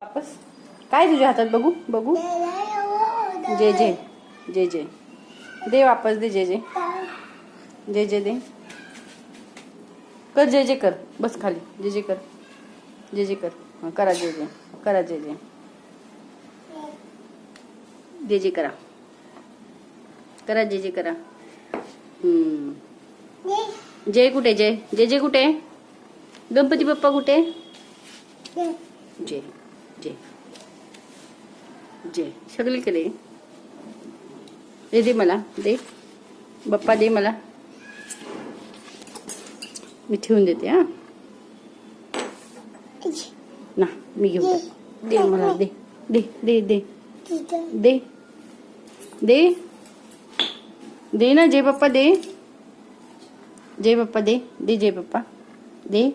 वापस काय तुझ्या हातात बघू बघू. जे जे जे जे दे वापस दे. जे जे जे जे दे. कर जे जे कर. बस खाली. जे जे कर. जे जे कर. करा जे जे. करा जे जे. जे जे करा. करा जे जे करा. जय कुठे. जय जे जे कुठे. गणपती बाप्पा कुठे. जय जय जय सगळीकडे. दे दे मला. दे बाप्पा दे मला. मी ठेवून देते. हा ना मी घेऊन दे मला. दे दे दे दे दे दे दे ना. जय बाप्पा दे. जय बाप्पा दे. दे जय बाप्पा दे.